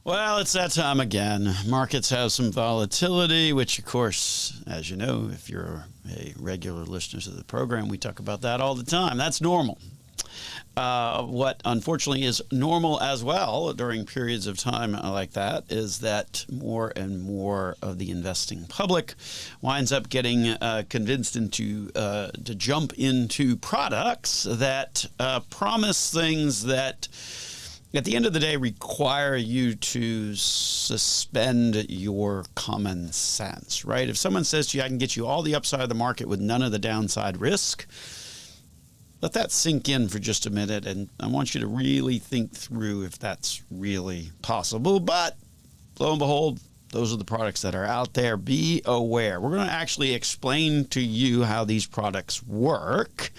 Well, it's that time again. Markets have some volatility, which, of course, as you know, if you're a regular listener to the program, we talk about that all the time. That's normal. What unfortunately is normal as well during periods of time like that is that more and more of the investing public winds up getting convinced to jump into products that promise things that at the end of the day require you to suspend your common sense, right? If someone says to you, I can get you all the upside of the market with none of the downside risk, let that sink in for just a minute, and I want you to really think through if that's really possible. But lo and behold, those are the products that are out there. Be aware. We're going to actually explain to you how these products work.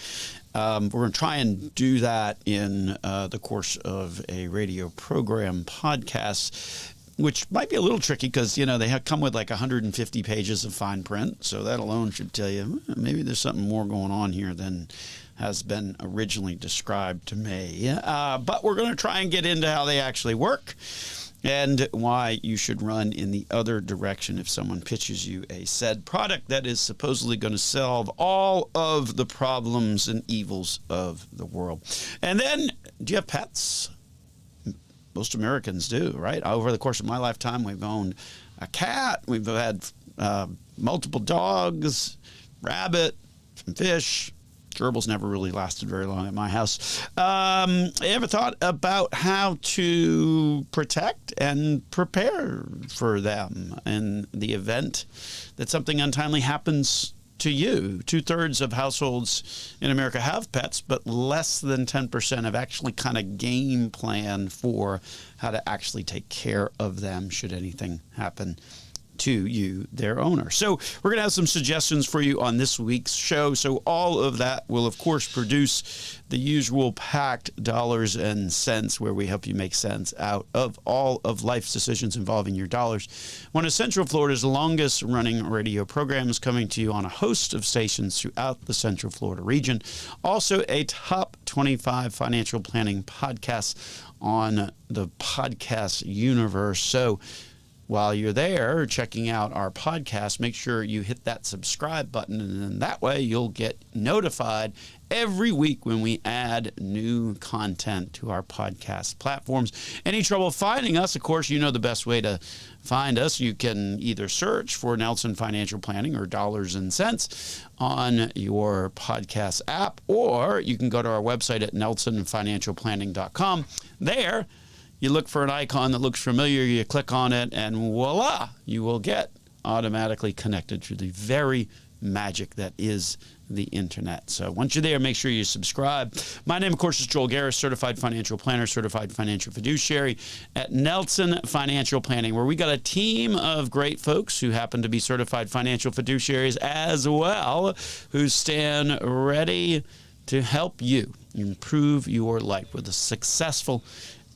We're going to try and do that in the course of a radio program podcast, which might be a little tricky because, they come with like 150 pages of fine print. So that alone should tell you maybe there's something more going on here than has been originally described to me. But we're going to try and get into how they actually work and why you should run in the other direction if someone pitches you a said product that is supposedly going to solve all of the problems and evils of the world. And then, do you have pets? Most Americans do, right? Over the course of my lifetime, we've owned a cat, we've had multiple dogs, rabbit, some fish. Gerbils never really lasted very long at my house. Ever thought about how to protect and prepare for them in the event that something untimely happens to you? 2/3 of households in America have pets, but less than 10% have actually kind of game plan for how to actually take care of them should anything happen to you, their owner. So we're going to have some suggestions for you on this week's show. So all of that will, of course, produce the usual packed dollars and cents where we help you make sense out of all of life's decisions involving your dollars. One of Central Florida's longest running radio programs coming to you on a host of stations throughout the Central Florida region. Also a top 25 financial planning podcast on the podcast universe. So while you're there checking out our podcast, make sure you hit that subscribe button, and then that way you'll get notified every week when we add new content to our podcast platforms. Any trouble finding us, of course, you know the best way to find us. You can either search for Nelson Financial Planning or Dollars and Cents on your podcast app, or you can go to our website at nelsonfinancialplanning.com. There, you look for an icon that looks familiar, you click on it, and voila, you will get automatically connected to the very magic that is the internet. So once you're there, make sure you subscribe. My name, of course, is Joel Garris, certified financial planner, certified financial fiduciary at Nelson Financial Planning, where we got a team of great folks who happen to be certified financial fiduciaries as well, who stand ready to help you improve your life with a successful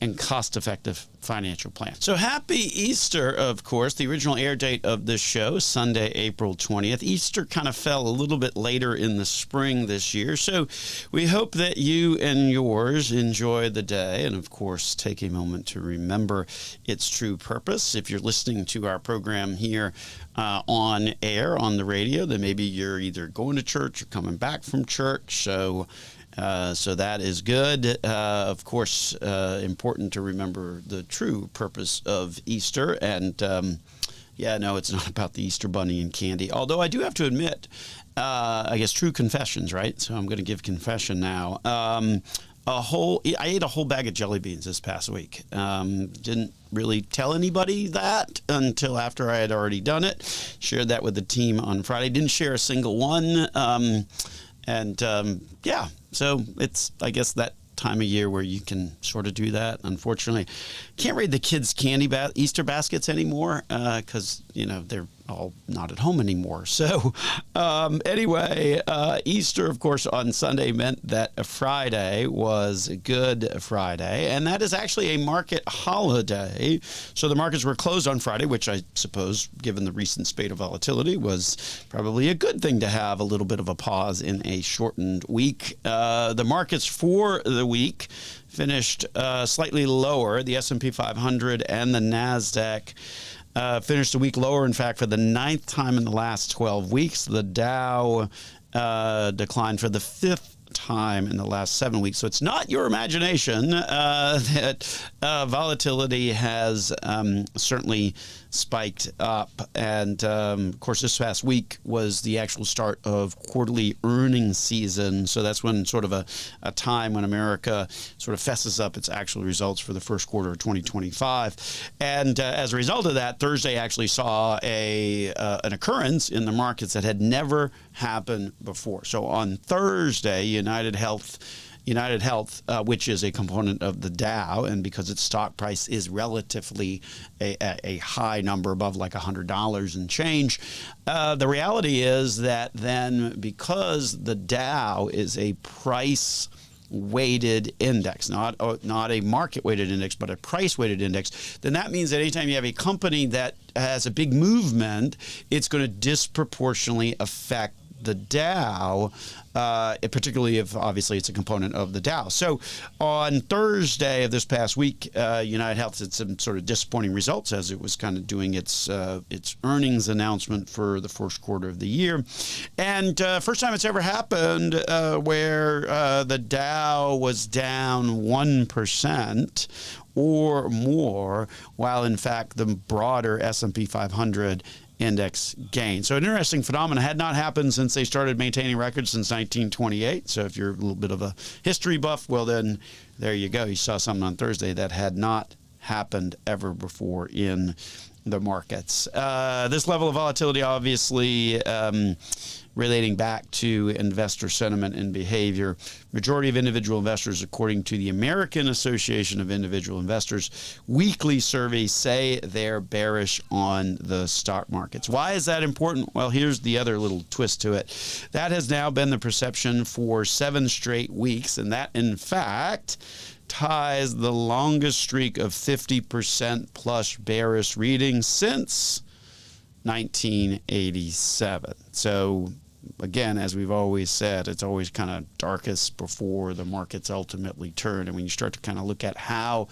and cost-effective financial plan. So happy Easter, of course. The original air date of this show, Sunday, April 20th. Easter kind of fell a little bit later in the spring this year. So we hope that you and yours enjoy the day and, of course, take a moment to remember its true purpose. If you're listening to our program here on air, on the radio, then maybe you're either going to church or coming back from church. So that is good. Of course, important to remember the true purpose of Easter. And no, it's not about the Easter bunny and candy. Although I do have to admit, I guess true confessions, right? So I'm going to give confession now. I ate a whole bag of jelly beans this past week. Didn't really tell anybody that until after I had already done it. Shared that with the team on Friday. Didn't share a single one. So it's, I guess, that time of year where you can sort of do that. Unfortunately, can't read the kids' candy Easter baskets anymore because, they're all not at home anymore. So anyway, Easter, of course, on Sunday meant that Friday was Good Friday, and that is actually a market holiday. So the markets were closed on Friday, which I suppose, given the recent spate of volatility, was probably a good thing to have a little bit of a pause in a shortened week. The markets for the week finished slightly lower. The S&P 500 and the NASDAQ finished the week lower, in fact, for the 9th time in the last 12 weeks. The Dow declined for the 5th time in the last 7 weeks. So it's not your imagination that volatility has certainly spiked up. And of course, this past week was the actual start of quarterly earnings season. So that's when sort of a time when America sort of fesses up its actual results for the first quarter of 2025. And as a result of that, Thursday actually saw an occurrence in the markets that had never happened before. So on Thursday, United Health, which is a component of the Dow, and because its stock price is relatively a high number above like $100 and change, the reality is that then because the Dow is a price-weighted index, not a market-weighted index, but a price-weighted index, then that means that anytime you have a company that has a big movement, it's going to disproportionately affect the Dow, particularly if obviously it's a component of the Dow. So on Thursday of this past week, United Health had some sort of disappointing results as it was kind of doing its earnings announcement for the first quarter of the year. And first time it's ever happened where the Dow was down 1% or more, while in fact the broader S&P 500 index gain. So an interesting phenomenon. Had not happened since they started maintaining records since 1928. So if you're a little bit of a history buff, well then there you go. You saw something on Thursday that had not happened ever before in the markets. This level of volatility obviously relating back to investor sentiment and behavior. Majority of individual investors, according to the American Association of Individual Investors weekly survey, say they're bearish on the stock markets. Why is that important? Well, here's the other little twist to it. That has now been the perception for 7 straight weeks, and that, in fact, ties the longest streak of 50% plus bearish readings since 1987. So again, as we've always said, it's always kind of darkest before the markets ultimately turn. And when you start to kind of look at how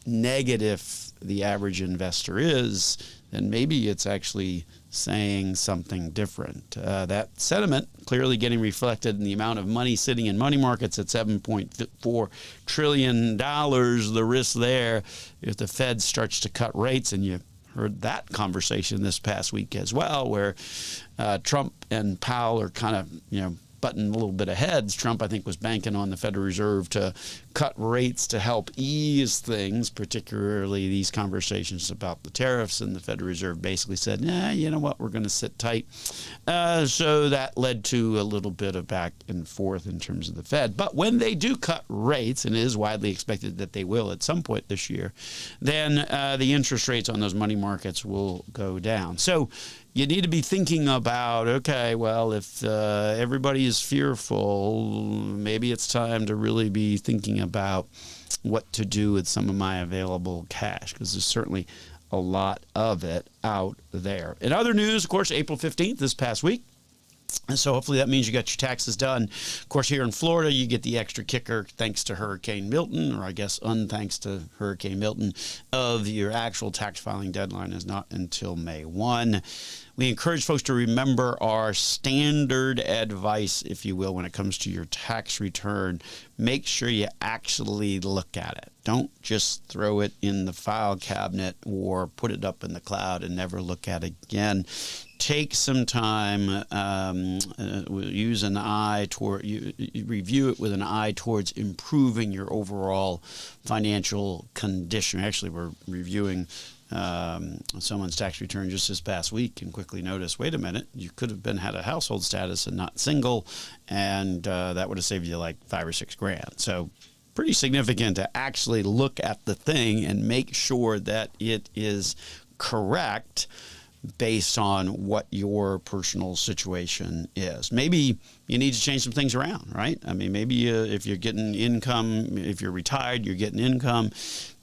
negative the average investor is, then maybe it's actually saying something different. That sentiment clearly getting reflected in the amount of money sitting in money markets at $7.4 trillion. The risk there, if the Fed starts to cut rates, and you heard that conversation this past week as well, where Trump and Powell are kind of, butting a little bit of heads. Trump, I think, was banking on the Federal Reserve to cut rates to help ease things, particularly these conversations about the tariffs. And the Federal Reserve basically said, you know what, we're going to sit tight. So that led to a little bit of back and forth in terms of the Fed. But when they do cut rates, and it is widely expected that they will at some point this year, then the interest rates on those money markets will go down. So you need to be thinking about, okay, well, if everybody is fearful, maybe it's time to really be thinking about what to do with some of my available cash, because there's certainly a lot of it out there. In other news, of course, April 15th, this past week. And so hopefully that means you got your taxes done. Of course, here in Florida, you get the extra kicker thanks to Hurricane Milton, or I guess unthanks to Hurricane Milton, of your actual tax filing deadline is not until May 1. We encourage folks to remember our standard advice, if you will, when it comes to your tax return. Make sure you actually look at it. Don't just throw it in the file cabinet or put it up in the cloud and never look at it again. Take some time, use an eye toward, review it with an eye towards improving your overall financial condition. Actually, we're reviewing someone's tax return just this past week and quickly noticed, wait a minute, you could have had a household status and not single, and that would have saved you like $5 or $6 grand. So pretty significant to actually look at the thing and make sure that it is correct based on what your personal situation is. Maybe you need to change some things around, right? I mean, maybe if you're getting income, if you're retired, you're getting income,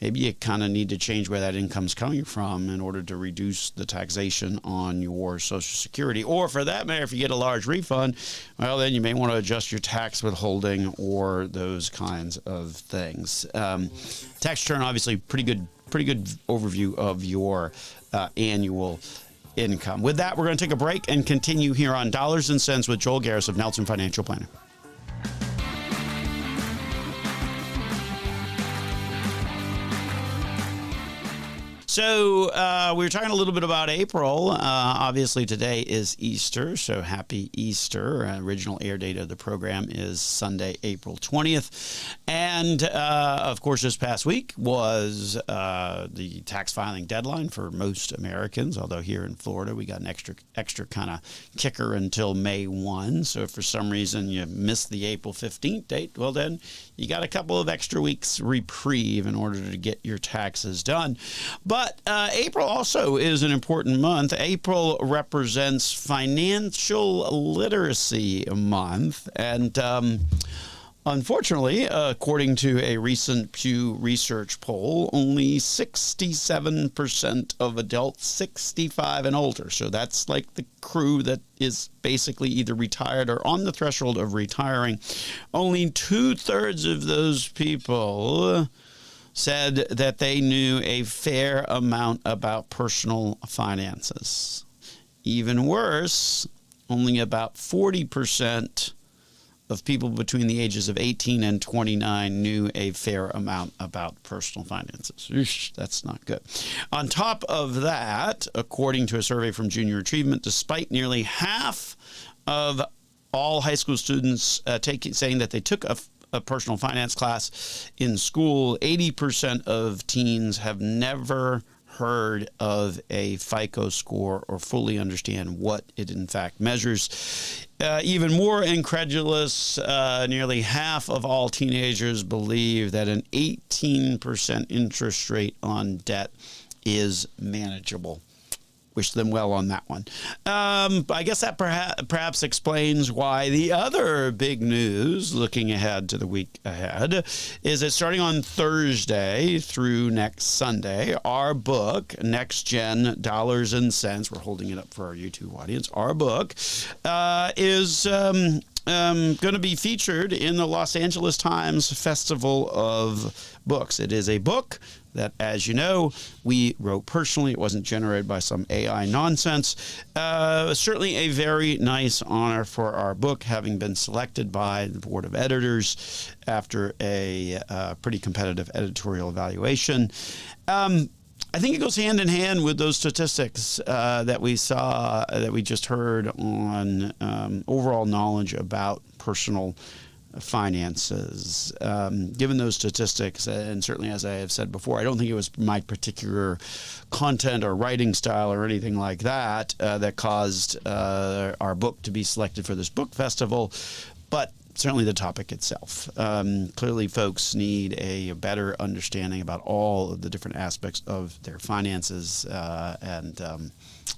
maybe you kind of need to change where that income's coming from in order to reduce the taxation on your Social Security. Or for that matter, if you get a large refund, well, then you may want to adjust your tax withholding or those kinds of things. Tax return, obviously, pretty good overview of your annual income. With that, we're going to take a break and continue here on Dollars and Cents with Joel Garris of Nelson Financial Planning. So we were talking a little bit about April. Obviously, today is Easter, so happy Easter. Original air date of the program is Sunday, April 20th. And, of course, this past week was the tax filing deadline for most Americans, although here in Florida we got an extra kind of kicker until May 1. So if for some reason you missed the April 15th date, well, then you got a couple of extra weeks reprieve in order to get your taxes done. But April also is an important month. April represents Financial Literacy Month. And unfortunately, according to a recent Pew Research poll, only 67% of adults 65 and older, so that's like the crew that is basically either retired or on the threshold of retiring, only 2/3 of those people said that they knew a fair amount about personal finances. Even worse, only about 40% of people between the ages of 18 and 29 knew a fair amount about personal finances. Oosh, that's not good. On top of that, according to a survey from Junior Achievement, despite nearly half of all high school students saying that they took a personal finance class in school, 80% of teens have never heard of a FICO score or fully understand what it in fact measures. Even more incredulous, nearly half of all teenagers believe that an 18% interest rate on debt is manageable. Wish them well on that one. I guess that perhaps explains why the other big news looking ahead to the week ahead is that starting on Thursday through next Sunday, our book, Next Gen Dollars and Cents, we're holding it up for our YouTube audience, our book is going to be featured in the Los Angeles Times Festival of Books. It is a book that, as you know, we wrote personally. It wasn't generated by some AI nonsense. Certainly a very nice honor for our book, having been selected by the board of editors after a pretty competitive editorial evaluation. I think it goes hand in hand with those statistics that we saw, that we just heard on overall knowledge about personal finances. Given those statistics, and certainly as I have said before, I don't think it was my particular content or writing style or anything like that that caused our book to be selected for this book festival, but certainly the topic itself. Clearly, folks need a better understanding about all of the different aspects of their finances, and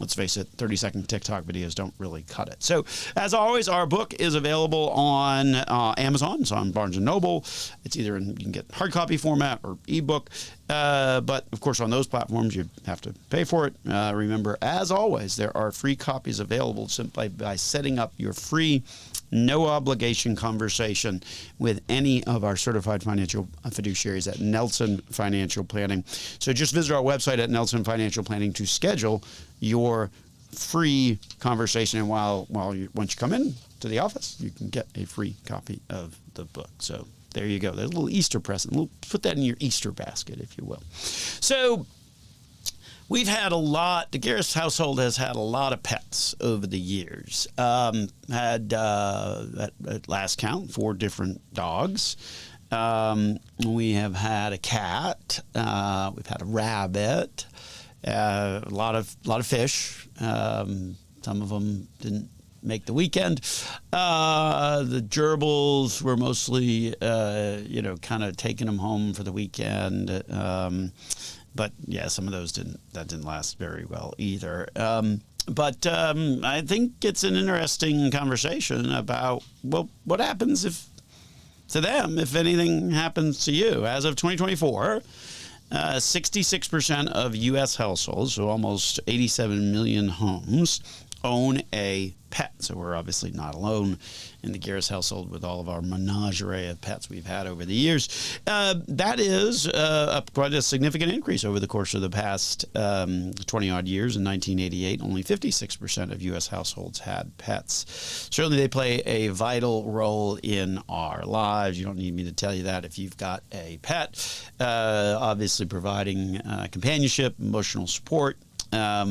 let's face it, 30-second TikTok videos don't really cut it. So, as always, our book is available on Amazon. It's on Barnes & Noble. It's either you can get hard copy format or ebook. But, of course, on those platforms, you have to pay for it. Remember, as always, there are free copies available simply by setting up your free, no-obligation conversation with any of our certified financial fiduciaries at Nelson Financial Planning. So just visit our website at Nelson Financial Planning to schedule your free conversation. And once you come in to the office, you can get a free copy of the book. So there you go. There's a little Easter present. Put that in your Easter basket, if you will. So we've had the Garris household has had a lot of pets over the years. Had, at last count, 4 different dogs. We have had a cat. We've had a rabbit. A lot of fish. Some of them didn't make the weekend. The gerbils were mostly, kind of taking them home for the weekend. But yeah, some of those didn't last very well either. But I think it's an interesting conversation about, well, what happens to them if anything happens to you. As of 2024, 66% of U.S. households, so almost 87 million homes, own a pet. So we're obviously not alone in the Garris household with all of our menagerie of pets we've had over the years. That is quite a significant increase over the course of the past 20-odd years. In 1988, only 56% of U.S. households had pets. Certainly they play a vital role in our lives. You don't need me to tell you that if you've got a pet. Obviously providing companionship, emotional support. I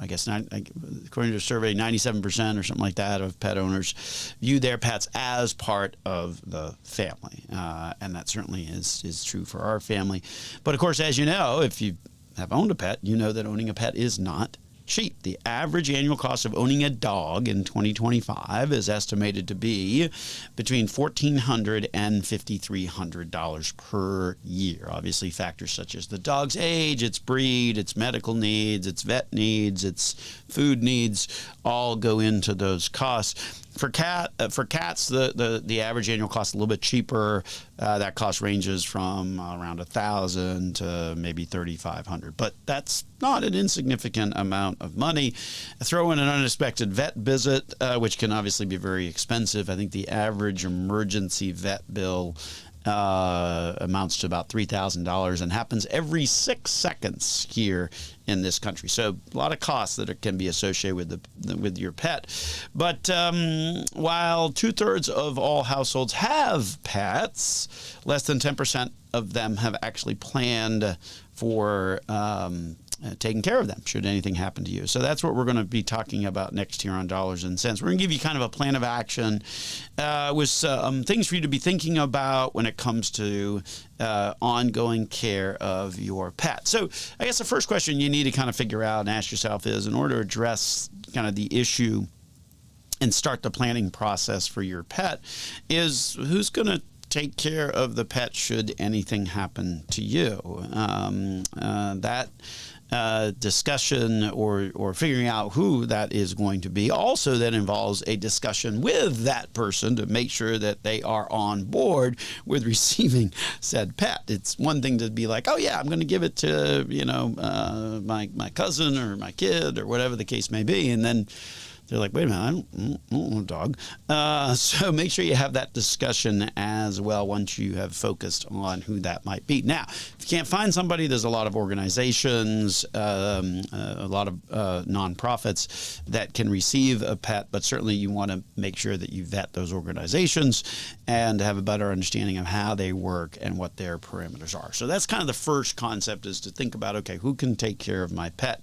guess according to a survey, 97% or something like that of pet owners view their pets as part of the family. And that certainly is true for our family. But of course, as you know, if you have owned a pet, you know that owning a pet is not cheap. The average annual cost of owning a dog in 2025 is estimated to be between $1,400 and $5,300 per year. Obviously, factors such as the dog's age, its breed, its medical needs, its vet needs, its food needs, all go into those costs. For cats, the average annual cost is a little bit cheaper. That cost ranges from around $1,000 to maybe $3,500, but that's not an insignificant amount of money. Throw in an unexpected vet visit, which can obviously be very expensive. I think the average emergency vet bill amounts to about $3,000 and happens every 6 seconds here in this country. So a lot of costs that can be associated with your pet. But while 2/3 of all households have pets, less than 10% of them have actually planned for taking care of them should anything happen to you. So that's what we're going to be talking about next here on Dollars and Cents. We're going to give you kind of a plan of action with things for you to be thinking about when it comes to ongoing care of your pet. So I guess the first question you need to kind of figure out and ask yourself is, in order to address kind of the issue and start the planning process for your pet, is who's going to take care of the pet should anything happen to you. That discussion or figuring out who that is going to be also then involves a discussion with that person to make sure that they are on board with receiving said pet. It's one thing to be like, oh yeah, I'm going to give it to my cousin or my kid or whatever the case may be, and then they're like, wait a minute, I don't want a dog. So make sure you have that discussion as well once you have focused on who that might be. Now, if you can't find somebody, there's a lot of organizations, a lot of nonprofits that can receive a pet, but certainly you want to make sure that you vet those organizations and have a better understanding of how they work and what their parameters are. So that's kind of the first concept, is to think about, okay, who can take care of my pet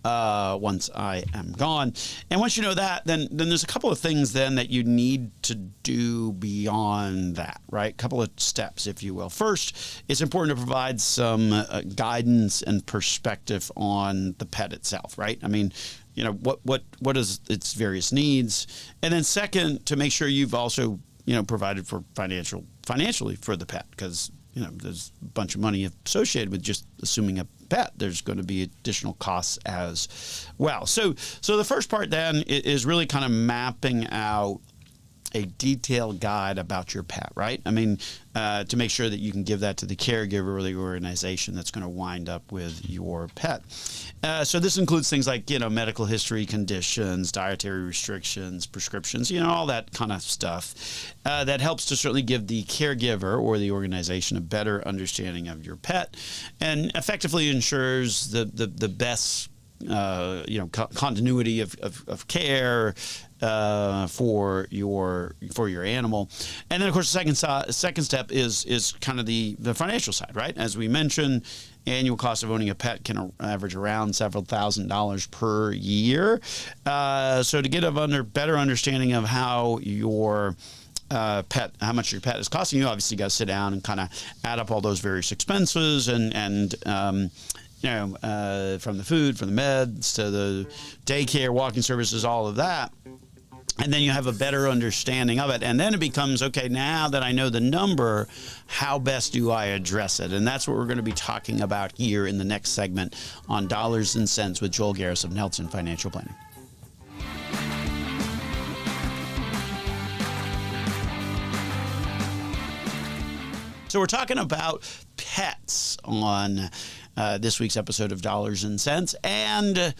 once I am gone. And once you know that, then there's a couple of things then that you need to do beyond that, right? A couple of steps, if you will. First, it's important to provide some guidance and perspective on the pet itself, right? I mean, you know, what is its various needs? And then second, to make sure you've also, provided for financially for the pet, because there's a bunch of money associated with just assuming a pet. There's going to be additional costs as well. So the first part then is really kind of mapping out a detailed guide about your pet, right? I mean, to make sure that you can give that to the caregiver or the organization that's going to wind up with your pet. So this includes things like, medical history, conditions, dietary restrictions, prescriptions, all that kind of stuff that helps to certainly give the caregiver or the organization a better understanding of your pet and effectively ensures the best continuity of care for your animal. And then of course the second step is kind of the financial side, right? As we mentioned, annual cost of owning a pet can average around several $1,000s per year. So to get a better understanding of how your how much your pet is costing you, obviously you got to sit down and kind of add up all those various expenses and from the food, from the meds to the daycare, walking services, all of that. And then you have a better understanding of it. And then it becomes, okay, now that I know the number, how best do I address it? And that's what we're going to be talking about here in the next segment on Dollars and Cents with Joel Garris of Nelson Financial Planning. So we're talking about pets on this week's episode of Dollars and Cents. And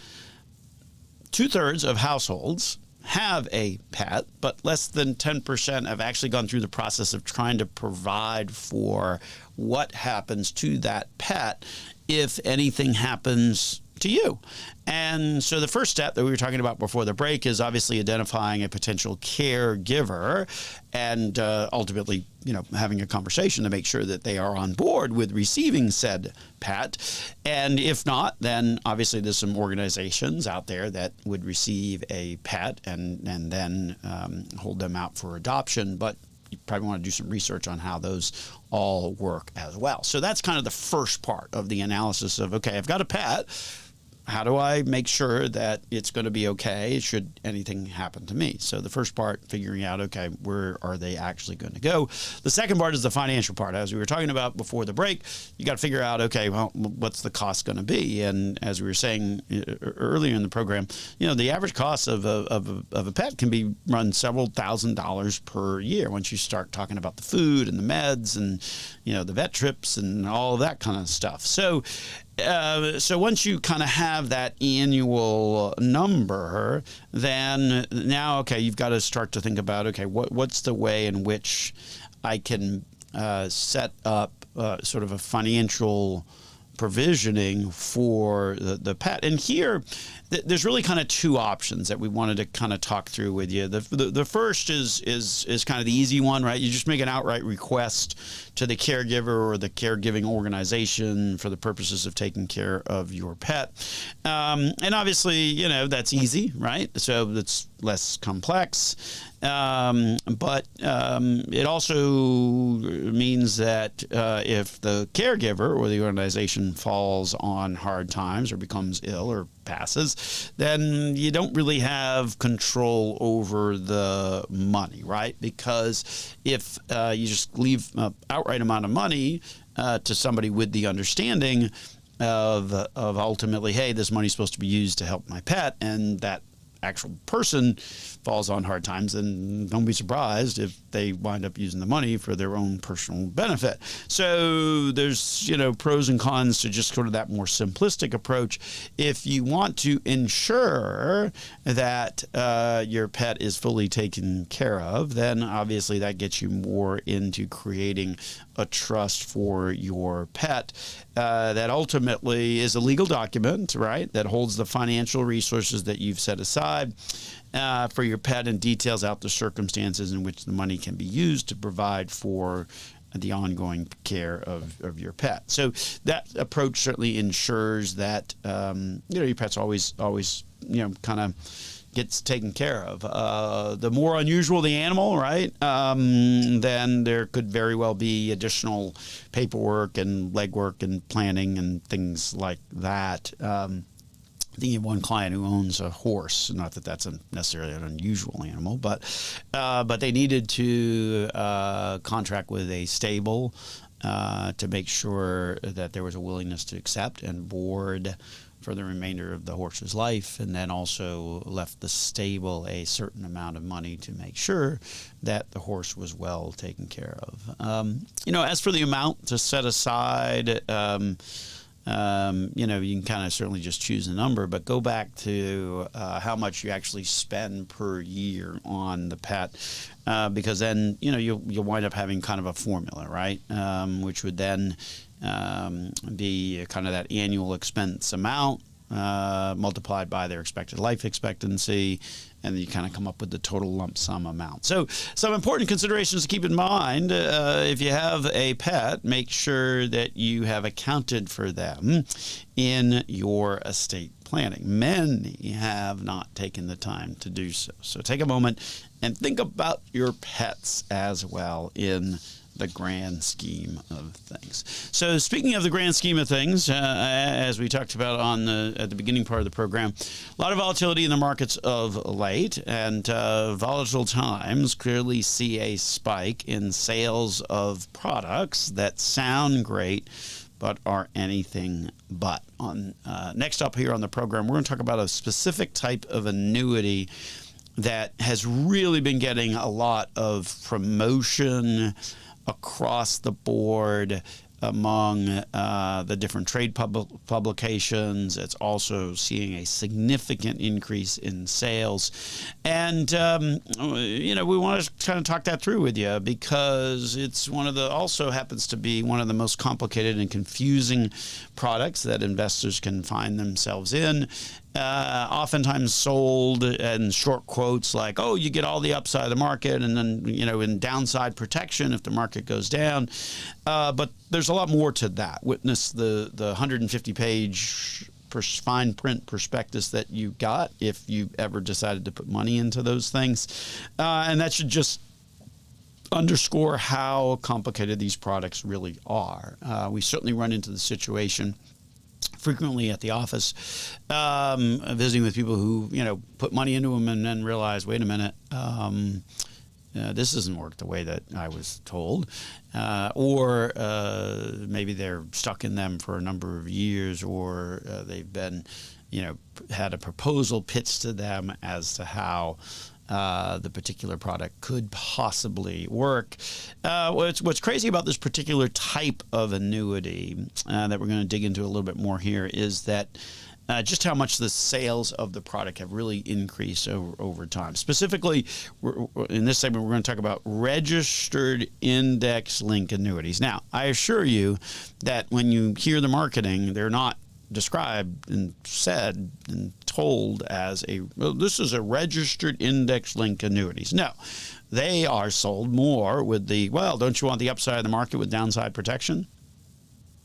2/3 of households have a pet, but less than 10% have actually gone through the process of trying to provide for what happens to that pet if anything happens to you. And so the first step that we were talking about before the break is obviously identifying a potential caregiver and ultimately, having a conversation to make sure that they are on board with receiving said pet. And if not, then obviously there's some organizations out there that would receive a pet and then hold them out for adoption. But you probably want to do some research on how those all work as well. So that's kind of the first part of the analysis of, okay, I've got a pet. How do I make sure that it's going to be okay should anything happen to me? So the first part, figuring out, okay, where are they actually going to go? The second part is the financial part. As we were talking about before the break, you got to figure out, okay, well, what's the cost going to be? And as we were saying earlier in the program, the average cost of a pet can be run several $1,000s per year once you start talking about the food and the meds and, the vet trips and all of that kind of stuff. So once you kind of have that annual number, then now, okay, you've got to start to think about, okay, what's the way in which I can set up sort of a financial provisioning for the pet. And here, there's really kind of two options that we wanted to kind of talk through with you. The first is kind of the easy one, right? You just make an outright request to the caregiver or the caregiving organization for the purposes of taking care of your pet. And obviously, that's easy, right? So it's less complex. But it also means that if the caregiver or the organization falls on hard times or becomes ill or passes, then you don't really have control over the money, right? Because if you just leave an outright amount of money to somebody with the understanding of ultimately, hey, this money's supposed to be used to help my pet, and that actual person falls on hard times, and don't be surprised if they wind up using the money for their own personal benefit. So there's, pros and cons to just sort of that more simplistic approach. If you want to ensure that your pet is fully taken care of, then obviously that gets you more into creating a trust for your pet that ultimately is a legal document, right, that holds the financial resources that you've set aside for your pet and details out the circumstances in which the money can be used to provide for the ongoing care of your pet. So that approach certainly ensures that your pet's always kind of gets taken care of. The more unusual the animal, right, then there could very well be additional paperwork and legwork and planning and things like that. I think you have one client who owns a horse. Not that that's necessarily an unusual animal, but they needed to contract with a stable to make sure that there was a willingness to accept and board for the remainder of the horse's life, and then also left the stable a certain amount of money to make sure that the horse was well taken care of. As for the amount to set aside, you can kind of certainly just choose a number, but go back to how much you actually spend per year on the pet, because then, you'll wind up having kind of a formula, right, which would then be kind of that annual expense amount multiplied by their expected life expectancy, and then you kind of come up with the total lump sum amount. So some important considerations to keep in mind. If you have a pet, make sure that you have accounted for them in your estate planning. Many have not taken the time to do so. So take a moment and think about your pets as well in the grand scheme of things. So speaking of the grand scheme of things, as we talked about at the beginning part of the program, a lot of volatility in the markets of late, and volatile times clearly see a spike in sales of products that sound great but are anything but. Next up here on the program, we're going to talk about a specific type of annuity that has really been getting a lot of promotion across the board among the different trade publications. It's also seeing a significant increase in sales. And, we want to kind of talk that through with you because it's also happens to be one of the most complicated and confusing products that investors can find themselves in. Oftentimes sold in short quotes like, oh, you get all the upside of the market and then, in downside protection if the market goes down. But there's a lot more to that. Witness the 150-page fine print prospectus that you got if you ever decided to put money into those things. And that should just underscore how complicated these products really are. We certainly run into the situation frequently at the office, visiting with people who, put money into them and then realize, wait a minute, this doesn't work the way that I was told. Or maybe they're stuck in them for a number of years, or they've been, had a proposal pitched to them as to how the particular product could possibly work. What's crazy about this particular type of annuity that we're going to dig into a little bit more here is that just how much the sales of the product have really increased over time. Specifically, in this segment, we're going to talk about registered index-linked annuities. Now, I assure you that when you hear the marketing, they're not described and said and told as this is a registered index-linked annuities. No, they are sold more with don't you want the upside of the market with downside protection?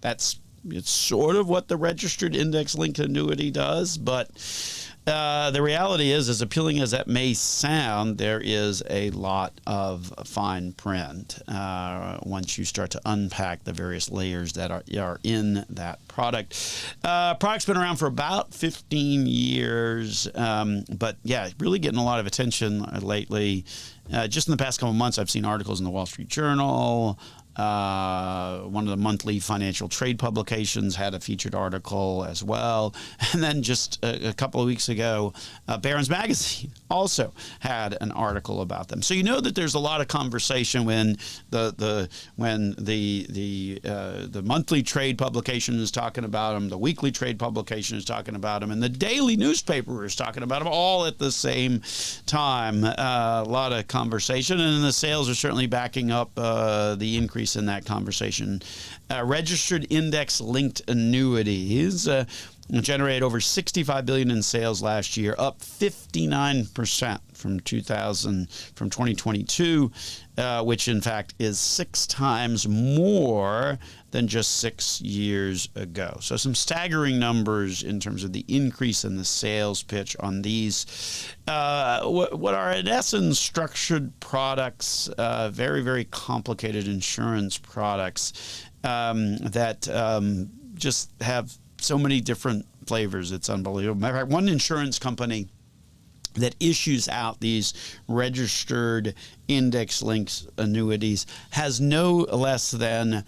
It's sort of what the registered index-linked annuity does, but the reality is, as appealing as that may sound, there is a lot of fine print once you start to unpack the various layers that are in that product. Product's been around for about 15 years, but yeah, really getting a lot of attention lately. Just in the past couple of months, I've seen articles in the Wall Street Journal. One of the monthly financial trade publications had a featured article as well. And then just a couple of weeks ago, Barron's Magazine also had an article about them. So that there's a lot of conversation when the monthly trade publication is talking about them, the weekly trade publication is talking about them, and the daily newspaper is talking about them all at the same time. A lot of conversation, and the sales are certainly backing up the increase in that conversation. Registered index-linked annuities generated over $65 billion in sales last year, up 59% from 2022, which in fact is 6 times more than just 6 years ago. So some staggering numbers in terms of the increase in the sales pitch on these. What are in essence structured products, very, very complicated insurance products that just have so many different flavors. It's unbelievable. Matter of fact, one insurance company that issues out these registered index-linked annuities has no less than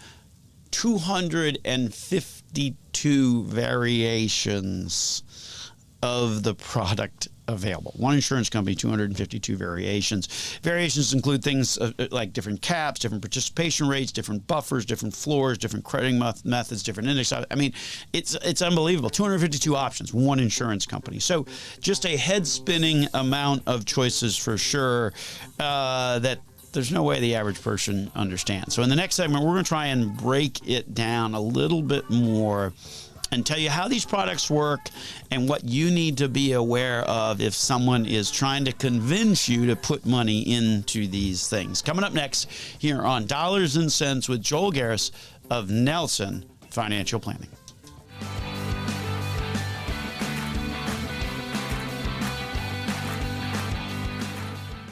252 variations of the product available. One insurance company, 252 variations. Variations include things like different caps, different participation rates, different buffers, different floors, different crediting methods, different index. I mean, it's unbelievable. 252 options, one insurance company. So just a head-spinning amount of choices for sure that there's no way the average person understands. So in the next segment, we're going to try and break it down a little bit more and tell you how these products work and what you need to be aware of if someone is trying to convince you to put money into these things. Coming up next here on Dollars and Cents with Joel Garris of Nelson Financial Planning.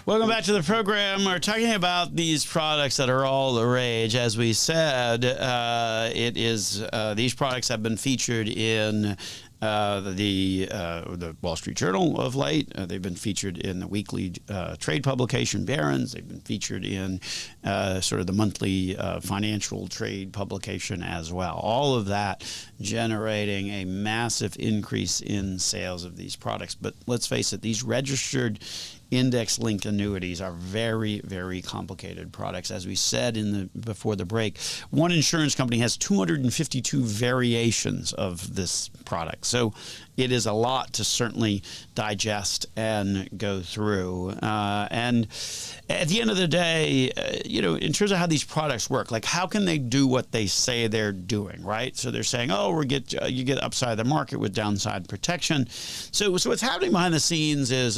Welcome back to the program. We're talking about these products that are all the rage. As we said, these products have been featured in the Wall Street Journal of late. They've been featured in the weekly trade publication Barron's. They've been featured in sort of the monthly financial trade publication as well. All of that generating a massive increase in sales of these products. But let's face it, these registered index-linked annuities are very, very complicated products. As we said before the break, one insurance company has 252 variations of this product. So it is a lot to certainly digest and go through. And at the end of the day, in terms of how these products work, like how can they do what they say they're doing, right? So they're saying, oh, you get upside the market with downside protection. So what's happening behind the scenes is,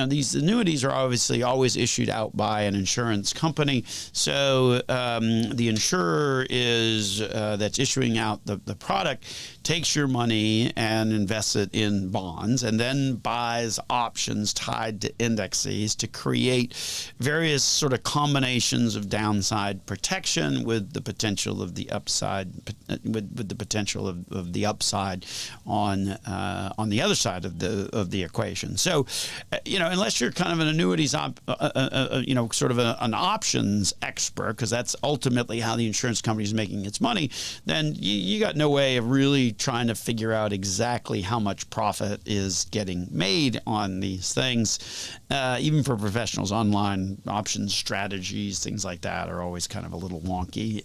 these annuities are obviously always issued out by an insurance company. So the insurer that's issuing out the product takes your money and invests it in bonds and then buys options tied to indexes to create various sort of combinations of downside protection with the potential of the upside, with the potential of the upside on the other side of the equation. So, unless you're kind of an annuities, sort of an options expert, because that's ultimately how the insurance company is making its money, then you got no way of really trying to figure out exactly how much profit is getting made on these things. Even for professionals, online options strategies, things like that are always kind of a little wonky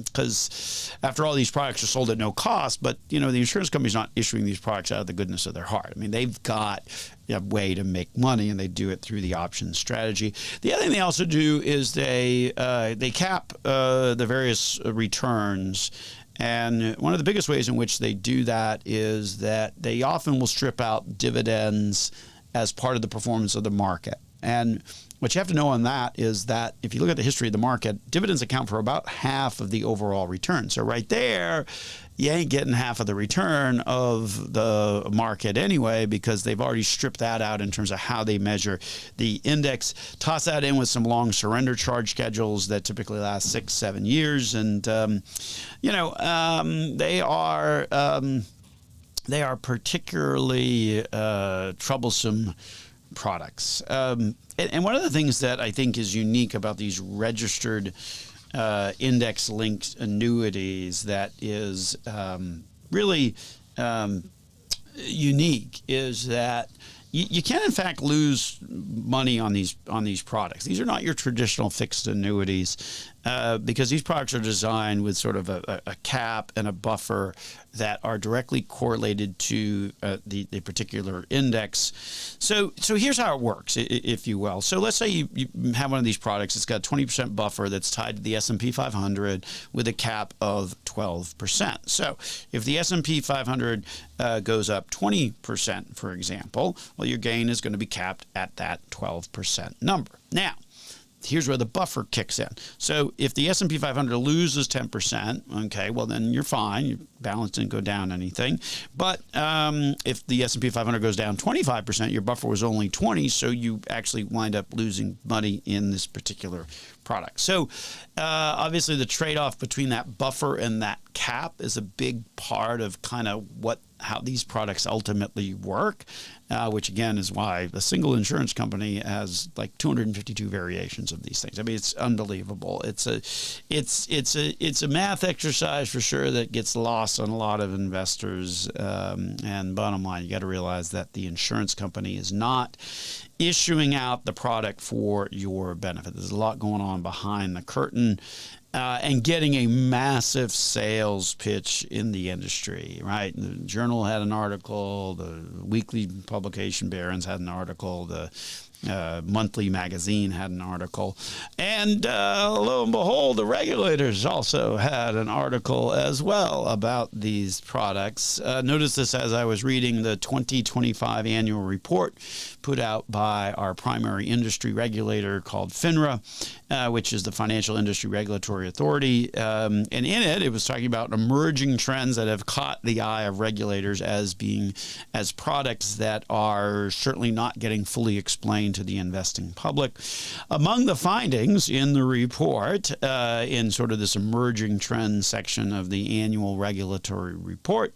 because after all, these products are sold at no cost, but the insurance company's not issuing these products out of the goodness of their heart. I mean, they've got a way to make money, and they do it through the option strategy. The other thing they also do is they cap the various returns. And one of the biggest ways in which they do that is that they often will strip out dividends as part of the performance of the market. And what you have to know on that is that if you look at the history of the market, dividends account for about half of the overall return. So right there, you ain't getting half of the return of the market anyway, because they've already stripped that out in terms of how they measure the index. Toss that in with some long surrender charge schedules that typically last 6-7 years, and they are particularly troublesome products. And one of the things that I think is unique about these registered index-linked annuities that is really unique is that you can in fact lose money on these products. These are not your traditional fixed annuities because these products are designed with sort of a cap and a buffer that are directly correlated to the particular index. So here's how it works, if you will. So let's say you have one of these products. It's got a 20% buffer that's tied to the S&P 500 with a cap of 12%. So if the S&P 500 goes up 20%, for example, well, your gain is going to be capped at that 12% number. Now, here's where the buffer kicks in. So if the S&P 500 loses 10%, okay, well, then you're fine. Your balance didn't go down anything. But if the S&P 500 goes down 25%, your buffer was only 20, so you actually wind up losing money in this particular product. So obviously the trade-off between that buffer and that cap is a big part of kind of how these products ultimately work, which again is why a single insurance company has like 252 variations of these things. I mean, it's unbelievable. It's a math exercise for sure that gets lost on a lot of investors. And bottom line, you got to realize that the insurance company is not issuing out the product for your benefit. There's a lot going on behind the curtain. And getting a massive sales pitch in the industry, right? The Journal had an article, the weekly publication Barron's had an article, the monthly magazine had an article, and lo and behold, the regulators also had an article as well about these products. Notice this as I was reading the 2025 annual report put out by our primary industry regulator called FINRA, which is the Financial Industry Regulatory Authority. And in it was talking about emerging trends that have caught the eye of regulators as products that are certainly not getting fully explained to the investing public. Among the findings in the report, in sort of this emerging trend section of the annual regulatory report,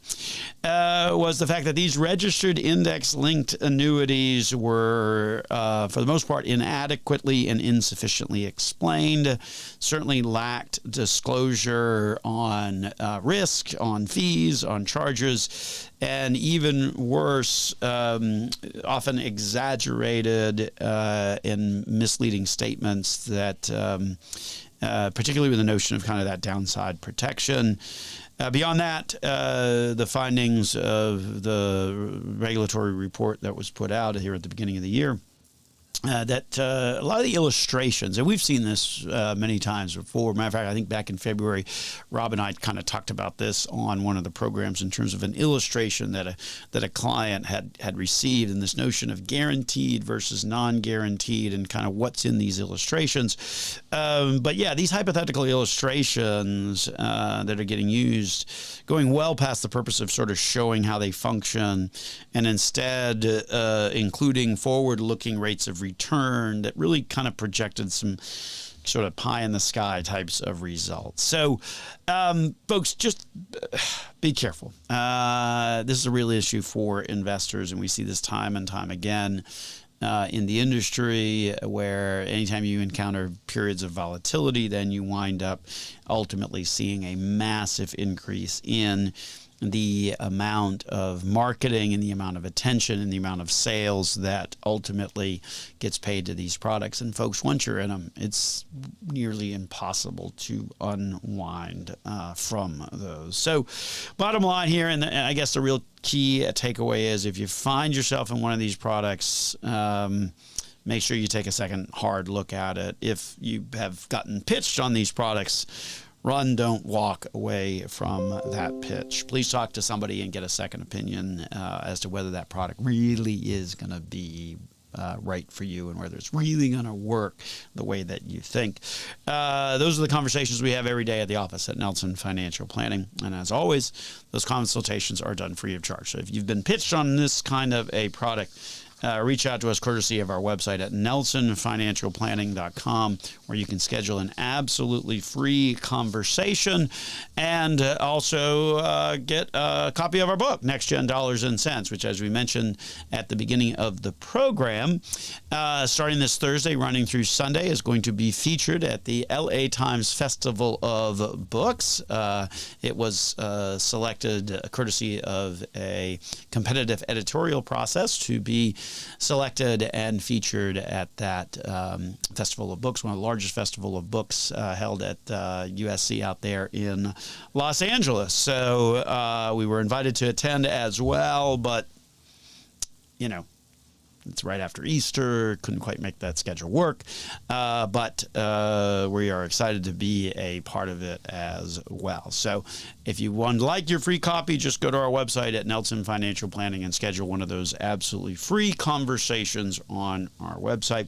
was the fact that these registered index-linked annuities were, for the most part, inadequately and insufficiently explained, certainly lacked disclosure on risk, on fees, on charges, and even worse, often exaggerated and misleading statements that, particularly with the notion of kind of that downside protection. Beyond that, the findings of the regulatory report that was put out here at the beginning of the year, that a lot of the illustrations, and we've seen this many times before. Matter of fact, I think back in February, Rob and I kind of talked about this on one of the programs in terms of an illustration that a client had received, and this notion of guaranteed versus non-guaranteed and kind of what's in these illustrations. But yeah, these hypothetical illustrations that are getting used, going well past the purpose of sort of showing how they function, and instead including forward-looking rates of return that really kind of projected some sort of pie in the sky types of results. So, folks, just be careful. This is a real issue for investors, and we see this time and time again in the industry, where anytime you encounter periods of volatility, then you wind up ultimately seeing a massive increase in the amount of marketing and the amount of attention and the amount of sales that ultimately gets paid to these products. And folks, once you're in them, it's nearly impossible to unwind from those. So bottom line here, and I guess the real key takeaway is, if you find yourself in one of these products, make sure you take a second hard look at it. If you have gotten pitched on these products, run, don't walk away from that pitch. Please talk to somebody and get a second opinion as to whether that product really is going to be right for you and whether it's really going to work the way that you think. Those are the conversations we have every day at the office at Nelson Financial Planning. And as always, those consultations are done free of charge. So if you've been pitched on this kind of a product, reach out to us courtesy of our website at nelsonfinancialplanning.com, where you can schedule an absolutely free conversation and also get a copy of our book, Next Gen Dollars and Cents, which, as we mentioned at the beginning of the program, starting this Thursday, running through Sunday, is going to be featured at the LA Times Festival of Books. It was selected courtesy of a competitive editorial process to be selected and featured at that Festival of Books, one of the largest festival of books held at USC out there in Los Angeles. So we were invited to attend as well, but, you know, it's right after Easter. Couldn't quite make that schedule work. But we are excited to be a part of it as well. So if you would like your free copy, just go to our website at Nelson Financial Planning and schedule one of those absolutely free conversations on our website.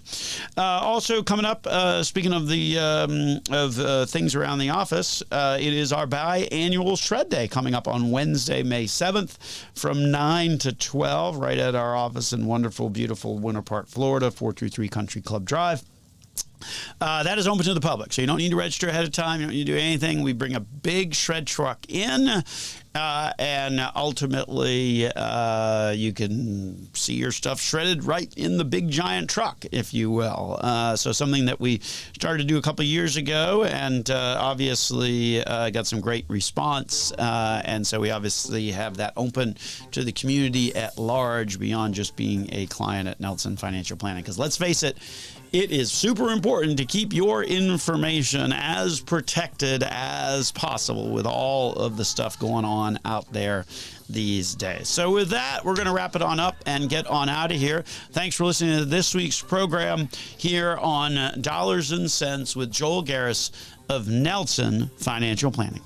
Also coming up, speaking of the things around the office, it is our biannual Shred Day coming up on Wednesday, May 7th from 9 to 12 right at our office in wonderful, beautiful Winter Park, Florida, 423 Country Club Drive. That is open to the public, so you don't need to register ahead of time. You don't need to do anything. We bring a big shred truck in, and ultimately you can see your stuff shredded right in the big giant truck, if you will. So something that we started to do a couple of years ago, and obviously got some great response. And so we obviously have that open to the community at large beyond just being a client at Nelson Financial Planning. Because let's face it, it is super important to keep your information as protected as possible with all of the stuff going on out there these days. So with that, we're going to wrap it on up and get on out of here. Thanks for listening to this week's program here on Dollars and Cents with Joel Garris of Nelson Financial Planning.